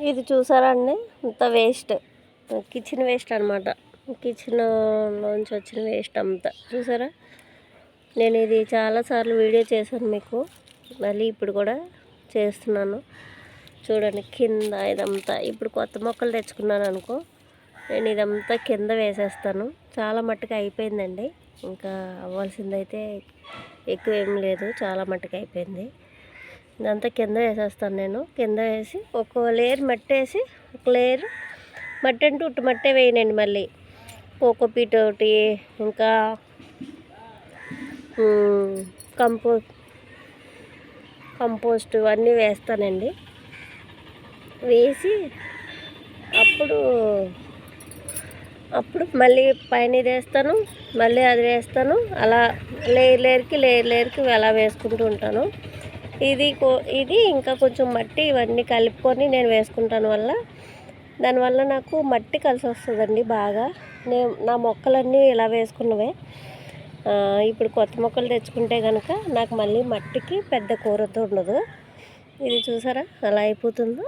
ఇది చూసారా అండి, ఇంత వేస్ట్, కిచెన్ వేస్ట్ అనమాట. కిచెన్లోంచి వచ్చిన వేస్ట్ అంతా చూసారా. నేను ఇది చాలాసార్లు వీడియో చేశాను మీకు, మళ్ళీ ఇప్పుడు కూడా చేస్తున్నాను. చూడండి కింద ఇదంతా. ఇప్పుడు కొత్త మొక్కలు తెచ్చుకున్నాను అనుకో, నేను ఇదంతా కింద వేసేస్తాను. చాలా మట్టుకు అయిపోయిందండి, ఇంకా అవ్వాల్సిందైతే ఎక్కువ ఏం లేదు, చాలా మట్టుకు అయిపోయింది. ఇదంతా కింద వేసేస్తాను నేను. కింద వేసి ఒక లేయర్ మట్టి వేసి, ఒక లేయర్ మట్టి అంటే ఉట్టు మట్టే వేయనండి. మళ్ళీ కోకోపీట్ ఒకటి, ఇంకా కంపోస్ట్ అన్నీ వేస్తానండి. వేసి అప్పుడు మళ్ళీ పైన ఇది వేస్తాను, మళ్ళీ అది వేస్తాను. అలా లేయర్కి అలా వేసుకుంటూ ఉంటాను. ఇది ఇంకా కొంచెం మట్టి ఇవన్నీ కలుపుకొని నేను వేసుకుంటాను. దానివల్ల నాకు మట్టి కలిసి వస్తుందండి బాగా. నా మొక్కలన్నీ ఇలా వేసుకున్నవే. ఇప్పుడు కొత్త మొక్కలు తెచ్చుకుంటే కనుక నాకు మళ్ళీ మట్టికి పెద్ద కూరతో ఉండదు. ఇది చూసారా అలా అయిపోతుందో,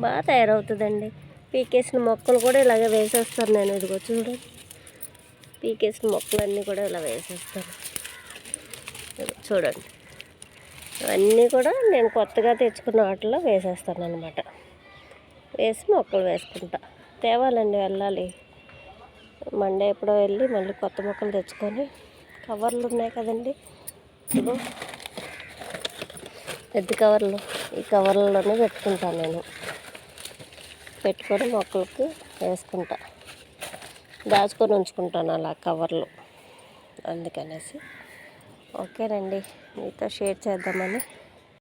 బాగా తయారవుతుందండి. పీకేసిన మొక్కలు కూడా ఇలాగే వేసేస్తాను నేను. ఇదిగో చూడండి, పీకేసిన మొక్కలన్నీ కూడా ఇలా వేసేస్తాను. చూడండి, అవన్నీ కూడా నేను కొత్తగా తెచ్చుకున్న వాటిలో వేసేస్తాను అనమాట. వేసి మొక్కలు వేసుకుంటా. తేవాలండి, వెళ్ళాలి మండే ఎప్పుడో వెళ్ళి మళ్ళీ కొత్త మొక్కలు తెచ్చుకొని. కవర్లు ఉన్నాయి కదండి, ఇదిగో పెద్ద కవర్లు, ఈ కవర్లలోనే పెట్టుకుంటాను నేను. పెట్టుకొని మొక్కలకి వేసుకుంటా, దాచుకొని ఉంచుకుంటాను అలా కవర్లు. అందుకనేసి ఓకేనండి, మీతో షేర్ చేద్దామని